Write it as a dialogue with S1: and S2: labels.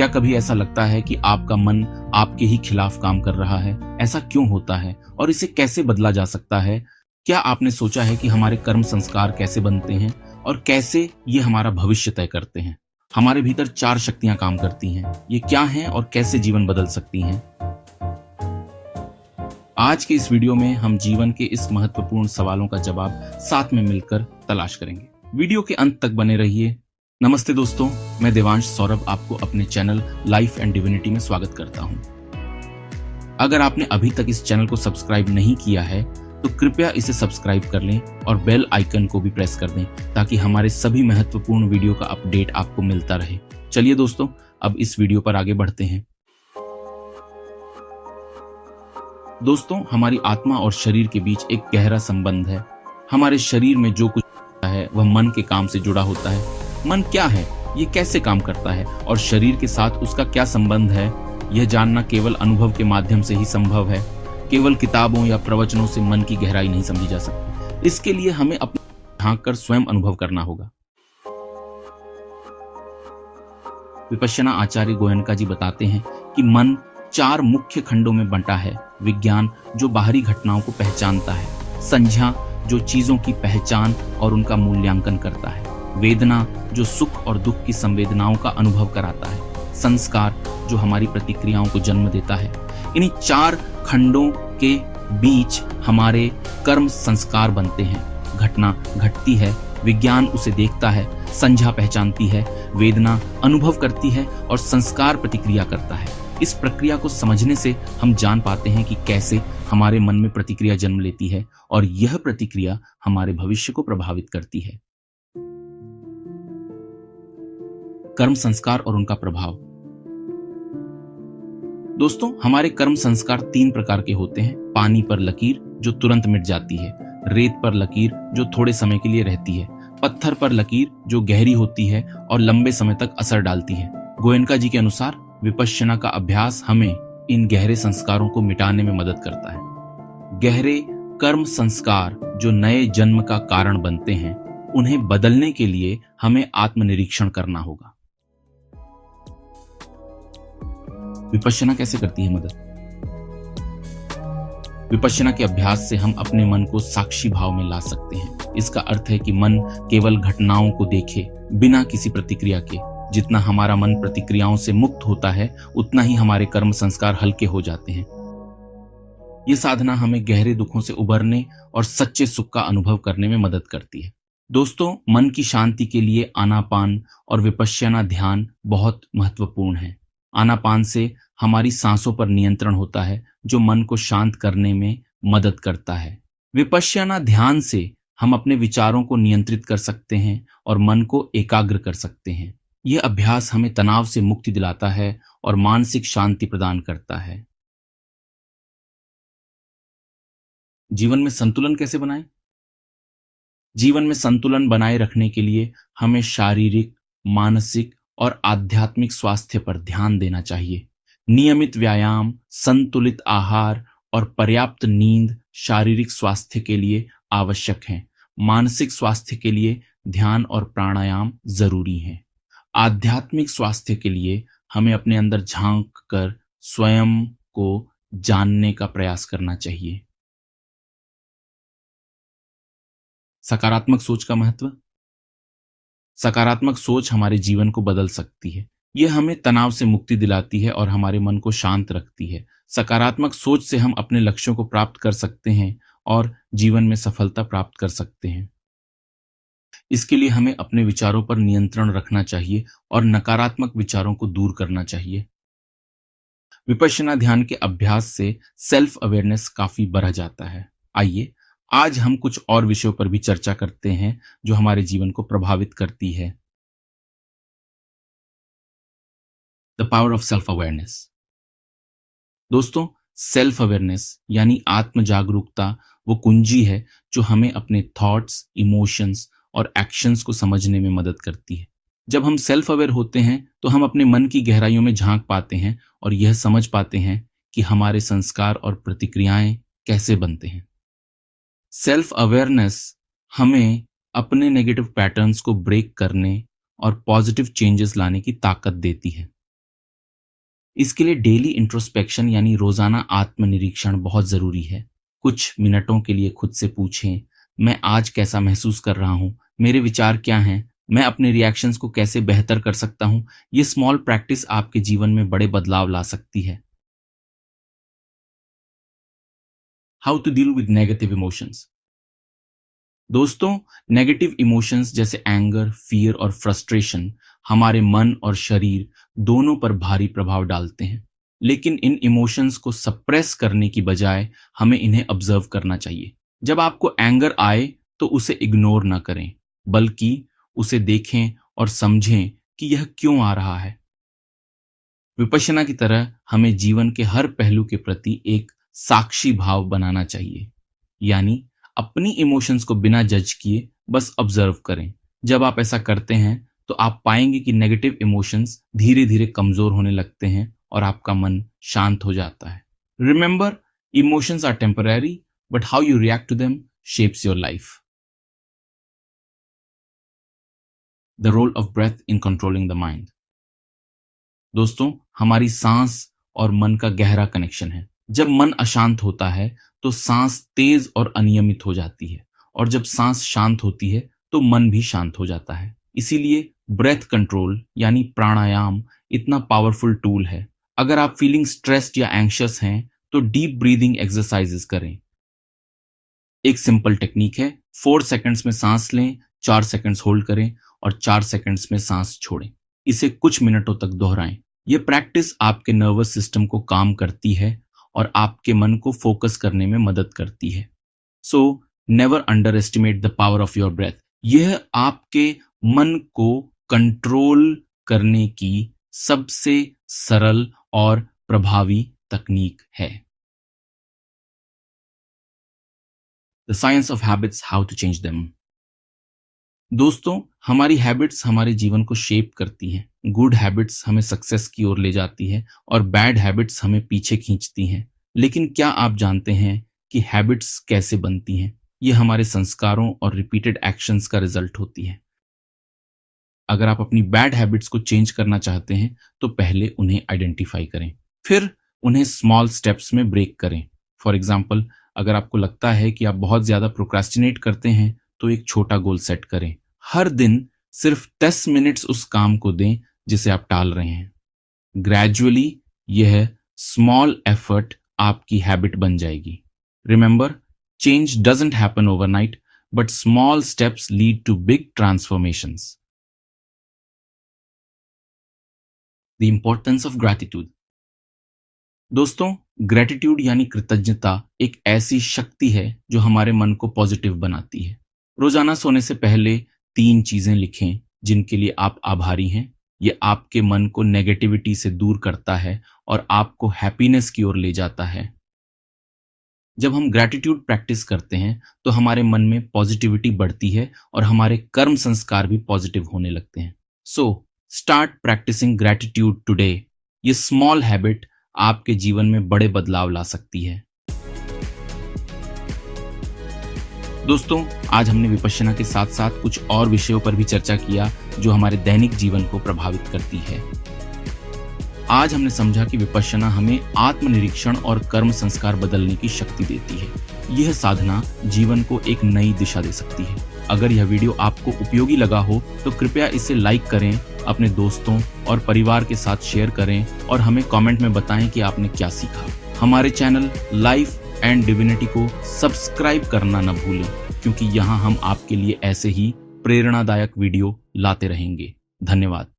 S1: क्या कभी ऐसा लगता है कि आपका मन आपके ही खिलाफ काम कर रहा है? ऐसा क्यों होता है और इसे कैसे बदला जा सकता है? क्या आपने सोचा है कि हमारे कर्म संस्कार कैसे बनते हैं और कैसे ये हमारा भविष्य तय करते हैं? हमारे भीतर 4 शक्तियां काम करती हैं। ये क्या हैं और कैसे जीवन बदल सकती हैं? आज के इस वीडियो में हम जीवन के इस महत्वपूर्ण सवालों का जवाब साथ में मिलकर तलाश करेंगे। वीडियो के अंत तक बने रहिए। नमस्ते दोस्तों, मैं देवांश सौरभ आपको अपने चैनल लाइफ एंड डिविनिटी में स्वागत करता हूं। अगर आपने अभी तक इस चैनल को सब्सक्राइब नहीं किया है तो कृपया इसे सब्सक्राइब कर लें और बेल आइकन को भी प्रेस कर दें ताकि हमारे सभी महत्वपूर्ण वीडियो का अपडेट आपको मिलता रहे। चलिए दोस्तों, अब इस वीडियो पर आगे बढ़ते हैं। दोस्तों, हमारी आत्मा और शरीर के बीच एक गहरा संबंध है। हमारे शरीर में जो कुछ होता है वह मन के काम से जुड़ा होता है। मन क्या है, ये कैसे काम करता है और शरीर के साथ उसका क्या संबंध है, यह जानना केवल अनुभव के माध्यम से ही संभव है। केवल किताबों या प्रवचनों से मन की गहराई नहीं समझी जा सकती। इसके लिए हमें अपने झांक कर स्वयं अनुभव करना होगा। विपश्यना आचार्य गोयनका जी बताते हैं कि मन 4 मुख्य खंडों में बंटा है। विज्ञान, जो बाहरी घटनाओं को पहचानता है। संज्ञा, जो चीजों की पहचान और उनका मूल्यांकन करता है। वेदना, जो सुख और दुख की संवेदनाओं का अनुभव कराता है। संस्कार, जो हमारी प्रतिक्रियाओं को जन्म देता है। इन्हीं 4 खंडों के बीच हमारे कर्म संस्कार बनते हैं। घटना घटती है, विज्ञान उसे देखता है, संज्ञा पहचानती है, वेदना अनुभव करती है और संस्कार प्रतिक्रिया करता है। इस प्रक्रिया को समझने से हम जान पाते हैं कि कैसे हमारे मन में प्रतिक्रिया जन्म लेती है और यह प्रतिक्रिया हमारे भविष्य को प्रभावित करती है। कर्म संस्कार और उनका प्रभाव। दोस्तों, हमारे कर्म संस्कार 3 प्रकार के होते हैं। पानी पर लकीर, जो तुरंत मिट जाती है। रेत पर लकीर, जो थोड़े समय के लिए रहती है। पत्थर पर लकीर, जो गहरी होती है और लंबे समय तक असर डालती है। गोयनका जी के अनुसार विपश्यना का अभ्यास हमें इन गहरे संस्कारों को मिटाने में मदद करता है। गहरे कर्म संस्कार जो नए जन्म का कारण बनते हैं, उन्हें बदलने के लिए हमें आत्मनिरीक्षण करना होगा। विपश्यना कैसे करती है मदद? विपश्यना के अभ्यास से हम अपने मन को साक्षी भाव में ला सकते हैं। इसका अर्थ है कि मन केवल घटनाओं को देखे बिना किसी प्रतिक्रिया के। जितना हमारा मन प्रतिक्रियाओं से मुक्त होता है, उतना ही हमारे कर्म संस्कार हल्के हो जाते हैं। यह साधना हमें गहरे दुखों से उबरने और सच्चे सुख का अनुभव करने में मदद करती है। दोस्तों, मन की शांति के लिए आनापान और विपश्यना ध्यान बहुत महत्वपूर्ण है। आनापान से हमारी सांसों पर नियंत्रण होता है, जो मन को शांत करने में मदद करता है। विपश्यना ध्यान से हम अपने विचारों को नियंत्रित कर सकते हैं और मन को एकाग्र कर सकते हैं। यह अभ्यास हमें तनाव से मुक्ति दिलाता है और मानसिक शांति प्रदान करता है। जीवन में संतुलन कैसे बनाएं? जीवन में संतुलन बनाए रखने के लिए हमें शारीरिक, मानसिक और आध्यात्मिक स्वास्थ्य पर ध्यान देना चाहिए। नियमित व्यायाम, संतुलित आहार और पर्याप्त नींद शारीरिक स्वास्थ्य के लिए आवश्यक हैं। मानसिक स्वास्थ्य के लिए ध्यान और प्राणायाम जरूरी हैं। आध्यात्मिक स्वास्थ्य के लिए हमें अपने अंदर झांक कर स्वयं को जानने का प्रयास करना चाहिए। सकारात्मक सोच का महत्व। सकारात्मक सोच हमारे जीवन को बदल सकती है। यह हमें तनाव से मुक्ति दिलाती है और हमारे मन को शांत रखती है। सकारात्मक सोच से हम अपने लक्ष्यों को प्राप्त कर सकते हैं और जीवन में सफलता प्राप्त कर सकते हैं। इसके लिए हमें अपने विचारों पर नियंत्रण रखना चाहिए और नकारात्मक विचारों को दूर करना चाहिए। विपश्यना ध्यान के अभ्यास से सेल्फ अवेयरनेस काफी बढ़ जाता है। आइए आज हम कुछ और विषयों पर भी चर्चा करते हैं जो हमारे जीवन को प्रभावित करती है। The power of self awareness. दोस्तों, सेल्फ अवेयरनेस यानी आत्म जागरूकता वो कुंजी है जो हमें अपने थॉट्स, इमोशंस और एक्शंस को समझने में मदद करती है। जब हम सेल्फ अवेयर होते हैं तो हम अपने मन की गहराइयों में झांक पाते हैं और यह समझ पाते हैं कि हमारे संस्कार और प्रतिक्रियाएं कैसे बनते हैं। सेल्फ अवेयरनेस हमें अपने नेगेटिव पैटर्न्स को ब्रेक करने और पॉजिटिव चेंजेस लाने की ताकत देती है। इसके लिए डेली इंट्रोस्पेक्शन यानी रोजाना आत्मनिरीक्षण बहुत जरूरी है। कुछ मिनटों के लिए खुद से पूछें, मैं आज कैसा महसूस कर रहा हूँ, मेरे विचार क्या हैं, मैं अपने रिएक्शंस को कैसे बेहतर कर सकता हूँ। ये स्मॉल प्रैक्टिस आपके जीवन में बड़े बदलाव ला सकती है। How to deal with negative emotions. दोस्तों, नेगेटिव इमोशंस जैसे एंगर, फियर और फ्रस्ट्रेशन हमारे मन और शरीर दोनों पर भारी प्रभाव डालते हैं। लेकिन इन इमोशंस को सप्रेस करने की बजाय हमें इन्हें ऑब्जर्व करना चाहिए। जब आपको एंगर आए तो उसे इग्नोर ना करें, बल्कि उसे देखें और समझें कि यह क्यों आ रहा है। विपश्यना की तरह हमें जीवन के हर पहलू के प्रति एक साक्षी भाव बनाना चाहिए, यानी अपनी इमोशंस को बिना जज किए बस ऑब्जर्व करें। जब आप ऐसा करते हैं तो आप पाएंगे कि नेगेटिव इमोशंस धीरे धीरे कमजोर होने लगते हैं और आपका मन शांत हो जाता है। Remember, emotions are temporary, but how you react to them shapes your life. The role of breath in controlling the mind. दोस्तों, हमारी सांस और मन का गहरा कनेक्शन है। जब मन अशांत होता है तो सांस तेज और अनियमित हो जाती है, और जब सांस शांत होती है तो मन भी शांत हो जाता है। इसीलिए ब्रेथ कंट्रोल यानी प्राणायाम इतना पावरफुल टूल है। अगर आप फीलिंग स्ट्रेस्ड या एंग्शियस हैं तो डीप ब्रीदिंग एक्सरसाइजेस करें। एक सिंपल टेक्निक है, 4 सेकंड्स में सांस लें, 4 सेकंड्स होल्ड करें और 4 सेकंड्स में सांस छोड़ें। इसे कुछ मिनटों तक दोहराएं। यह प्रैक्टिस आपके नर्वस सिस्टम को काम करती है और आपके मन को फोकस करने में मदद करती है। So never underestimate the power of your breath. यह आपके मन को कंट्रोल करने की सबसे सरल और प्रभावी तकनीक है। The science of habits, how to change them. दोस्तों, हमारी हैबिट्स हमारे जीवन को शेप करती हैं। गुड हैबिट्स हमें सक्सेस की ओर ले जाती है और बैड हैबिट्स हमें पीछे खींचती हैं। लेकिन क्या आप जानते हैं कि हैबिट्स कैसे बनती हैं? ये हमारे संस्कारों और रिपीटेड एक्शंस का रिजल्ट होती है। अगर आप अपनी बैड हैबिट्स को चेंज करना चाहते हैं तो पहले उन्हें आइडेंटिफाई करें, फिर उन्हें स्मॉल स्टेप्स में ब्रेक करें। फॉर एग्जाम्पल, अगर आपको लगता है कि आप बहुत ज्यादा प्रोक्रेस्टिनेट करते हैं तो एक छोटा गोल सेट करें। हर दिन सिर्फ 10 मिनट्स उस काम को दें जिसे आप टाल रहे हैं। ग्रेजुअली यह स्मॉल एफर्ट आपकी हैबिट बन जाएगी। Remember, change doesn't happen overnight, but small steps lead to big transformations. The importance of gratitude. दोस्तों, ग्रैटिट्यूड यानी कृतज्ञता एक ऐसी शक्ति है जो हमारे मन को पॉजिटिव बनाती है। रोजाना सोने से पहले 3 चीजें लिखें जिनके लिए आप आभारी हैं। ये आपके मन को नेगेटिविटी से दूर करता है और आपको हैप्पीनेस की ओर ले जाता है। जब हम ग्रैटिट्यूड प्रैक्टिस करते हैं तो हमारे मन में पॉजिटिविटी बढ़ती है और हमारे कर्म संस्कार भी पॉजिटिव होने लगते हैं। So start practising gratitude today. ये स्मॉल हैबिट आपके जीवन में बड़े बदलाव ला सकती है। दोस्तों, आज हमने विपश्यना के साथ साथ कुछ और विषयों पर भी चर्चा किया जो हमारे दैनिक जीवन को प्रभावित करती है। आज हमने समझा कि विपश्यना हमें आत्मनिरीक्षण और कर्म संस्कार बदलने की शक्ति देती है। यह साधना जीवन को एक नई दिशा दे सकती है। अगर यह वीडियो आपको उपयोगी लगा हो तो कृपया इसे लाइक करें, अपने दोस्तों और परिवार के साथ शेयर करें और हमें कमेंट में बताएं कि आपने क्या सीखा। हमारे चैनल लाइफ एंड डिविनिटी को सब्सक्राइब करना न भूलें, क्योंकि यहाँ हम आपके लिए ऐसे ही प्रेरणादायक वीडियो लाते रहेंगे। धन्यवाद।